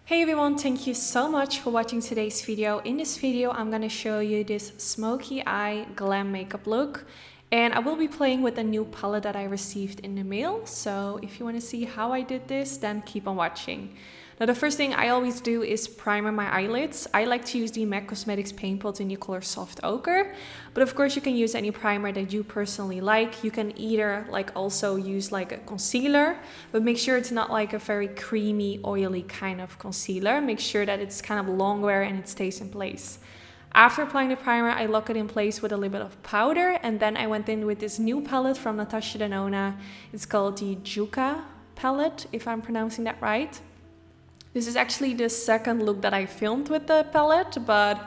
Hey everyone, thank you so much for watching today's video. In this video, I'm gonna show you this smoky eye glam makeup look. And I will be playing with a new palette that I received in the mail. So if you wanna see how I did this, then keep on watching. Now the first thing I always do is primer my eyelids. I like to use the MAC Cosmetics paint pot in the color Soft Ochre. But of course you can use any primer that you personally like. You can either also use like a concealer, but make sure it's not like a very creamy, oily kind of concealer. Make sure that it's kind of long wear and it stays in place. After applying the primer, I lock it in place with a little bit of powder, and then I went in with this new palette from Natasha Denona. It's called the YUCCA palette, if I'm pronouncing that right. This is actually the second look that I filmed with the palette, but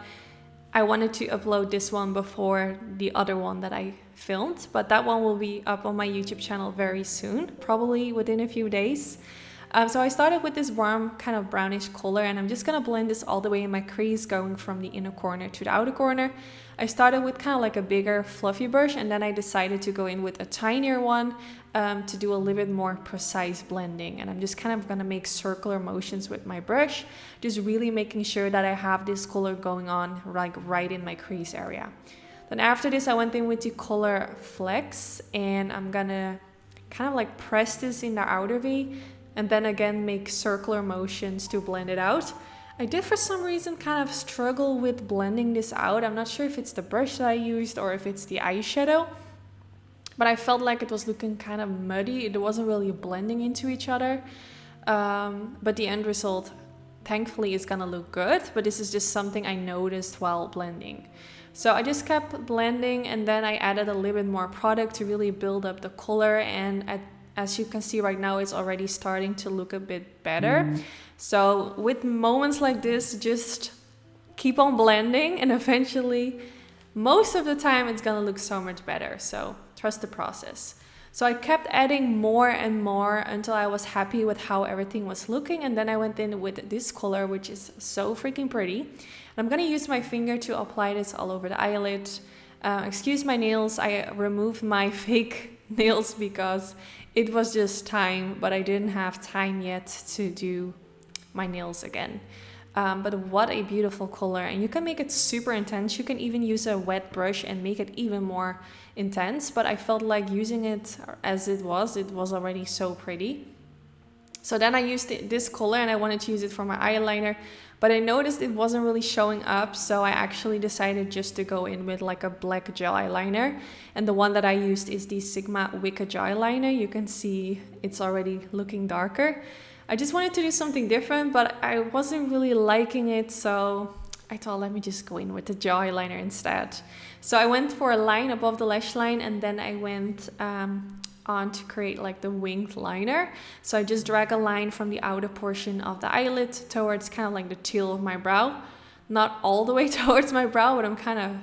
I wanted to upload this one before the other one that I filmed. But that one will be up on my YouTube channel very soon, probably within a few days. So I started with this warm kind of brownish color, and I'm just gonna blend this all the way in my crease, going from the inner corner to the outer corner. I started with kind of like a bigger fluffy brush, and then I decided to go in with a tinier one to do a little bit more precise blending. And I'm just kind of gonna make circular motions with my brush, just really making sure that I have this color going on like right in my crease area. Then after this, I went in with the color Flex, and I'm gonna kind of like press this in the outer V, and then again make circular motions to blend it out. I did for some reason kind of struggle with blending this out. I'm not sure if it's the brush that I used or if it's the eyeshadow, but I felt like it was looking kind of muddy. It wasn't really blending into each other, but the end result thankfully is gonna look good, but this is just something I noticed while blending. So I just kept blending, and then I added a little bit more product to really build up the color, and as you can see right now, it's already starting to look a bit better. So with moments like this, just keep on blending, and eventually, most of the time, it's gonna look so much better. So trust the process. So I kept adding more and more until I was happy with how everything was looking. And then I went in with this color, which is so freaking pretty. And I'm gonna use my finger to apply this all over the eyelid. Excuse my nails, I removed my fake nails because it was just time, but I didn't have time yet to do my nails again. But what a beautiful color, and you can make it super intense. You can even use a wet brush and make it even more intense, but I felt like using it as it was already so pretty. So then I used this color, and I wanted to use it for my eyeliner, but I noticed it wasn't really showing up, so I actually decided just to go in with like a black gel eyeliner. And the one that I used is the Sigma Wicked Gel Eyeliner. You can see it's already looking darker. I just wanted to do something different, but I wasn't really liking it, so I thought, let me just go in with the gel eyeliner instead. So I went for a line above the lash line, and then I went on to create like the winged liner. So I just drag a line from the outer portion of the eyelid towards kind of like the tail of my brow. Not all the way towards my brow, but I'm kind of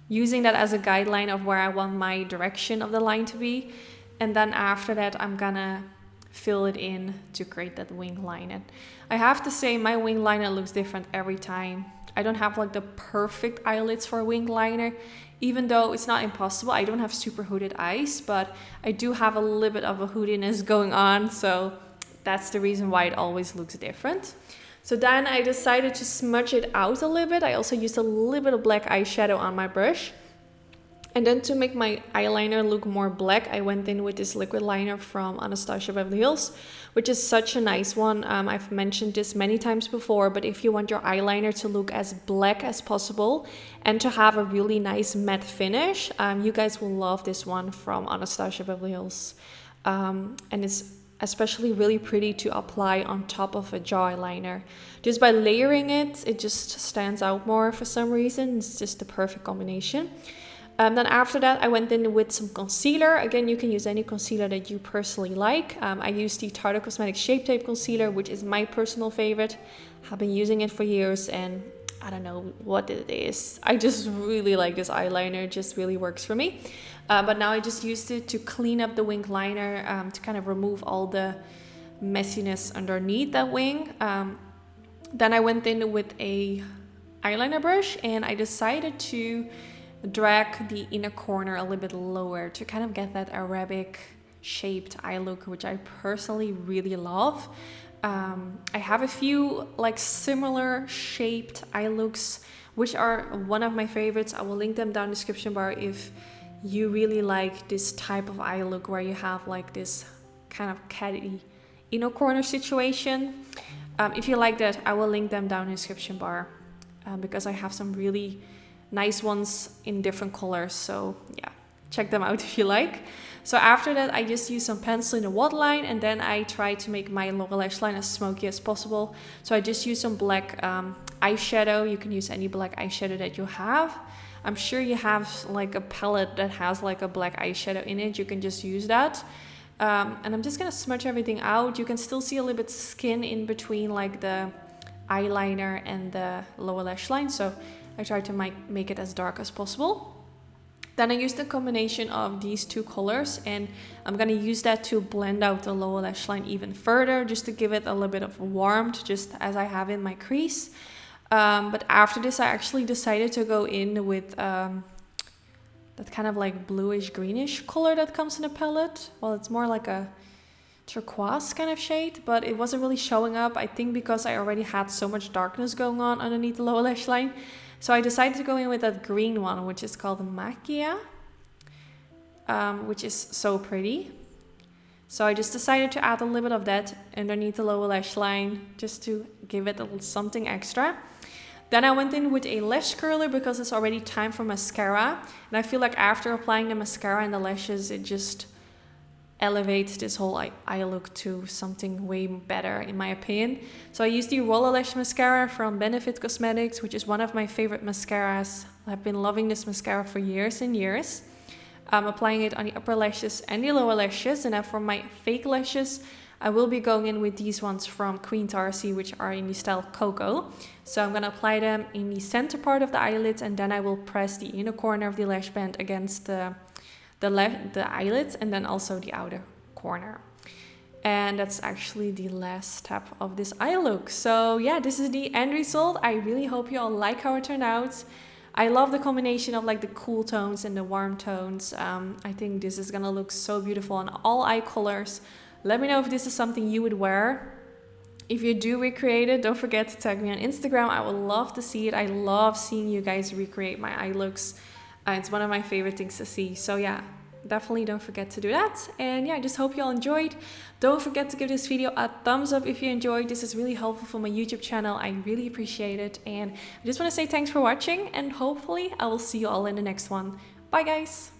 using that as a guideline of where I want my direction of the line to be. And then after that, I'm gonna fill it in to create that wing line. And I have to say, my wing liner looks different every time. I don't have like the perfect eyelids for a wing liner, even though it's not impossible. I don't have super hooded eyes, but I do have a little bit of a hoodiness going on, so that's the reason why it always looks different. So then I decided to smudge it out a little bit. I also used a little bit of black eyeshadow on my brush. And then to make my eyeliner look more black, I went in with this liquid liner from Anastasia Beverly Hills, which is such a nice one. I've mentioned this many times before, but if you want your eyeliner to look as black as possible and to have a really nice matte finish, you guys will love this one from Anastasia Beverly Hills. And it's especially really pretty to apply on top of a jaw eyeliner. Just by layering it, it just stands out more for some reason. It's just the perfect combination. Then after that, I went in with some concealer. Again, you can use any concealer that you personally like. I used the Tarte Cosmetics Shape Tape Concealer, which is my personal favorite. I've been using it for years, and I don't know what it is. I just really like this eyeliner. It just really works for me. But now I just used it to clean up the wing liner, to kind of remove all the messiness underneath that wing. Then I went in with a eyeliner brush, and I decided to drag the inner corner a little bit lower to kind of get that Arabic shaped eye look, which I personally really love. I have a few like similar shaped eye looks, which are one of my favorites. I will link them down in the description bar if you really like this type of eye look where you have like this kind of catty inner corner situation. If you like that, I will link them down in the description bar because I have some really nice ones in different colors. So yeah, check them out if you like. So after that, I just use some pencil in the waterline, and then I try to make my lower lash line as smoky as possible. So I just use some black eyeshadow. You can use any black eyeshadow that you have. I'm sure you have like a palette that has like a black eyeshadow in it. You can just use that. And I'm just gonna smudge everything out. You can still see a little bit skin in between like the eyeliner and the lower lash line. So I try to make it as dark as possible. Then I use the combination of these two colors, and I'm gonna use that to blend out the lower lash line even further, just to give it a little bit of warmth, just as I have in my crease. But after this, I actually decided to go in with that kind of like bluish greenish color that comes in the palette. Well, it's more like a turquoise kind of shade, but it wasn't really showing up, I think because I already had so much darkness going on underneath the lower lash line. So I decided to go in with that green one, which is called Macchia, which is so pretty. So I just decided to add a little bit of that underneath the lower lash line just to give it a little something extra. Then I went in with a lash curler because it's already time for mascara. And I feel like after applying the mascara and the lashes, it just elevates this whole eye look to something way better, in my opinion. So I used the Roller Lash Mascara from Benefit Cosmetics, which is one of my favorite mascaras. I've been loving this mascara for years and years. I'm applying it on the upper lashes and the lower lashes. And then for my fake lashes, I will be going in with these ones from Queen Tarsi, which are in the style Cocoa. So I'm going to apply them in the center part of the eyelids, and then I will press the inner corner of the lash band against the eyelids, and then also the outer corner. And that's actually the last step of this eye look. So yeah, this is the end result. I really hope you all like how it turned out. I love the combination of like the cool tones and the warm tones. I think this is gonna look so beautiful on all eye colors. Let me know if this is something you would wear. If you do recreate it, don't forget to tag me on Instagram. I would love to see it. I love seeing you guys recreate my eye looks. It's one of my favorite things to see. So yeah, definitely don't forget to do that. And yeah, I just hope you all enjoyed. Don't forget to give this video a thumbs up if you enjoyed. This is really helpful for my YouTube channel. I really appreciate it. And I just want to say thanks for watching, and hopefully I will see you all in the next one. Bye guys.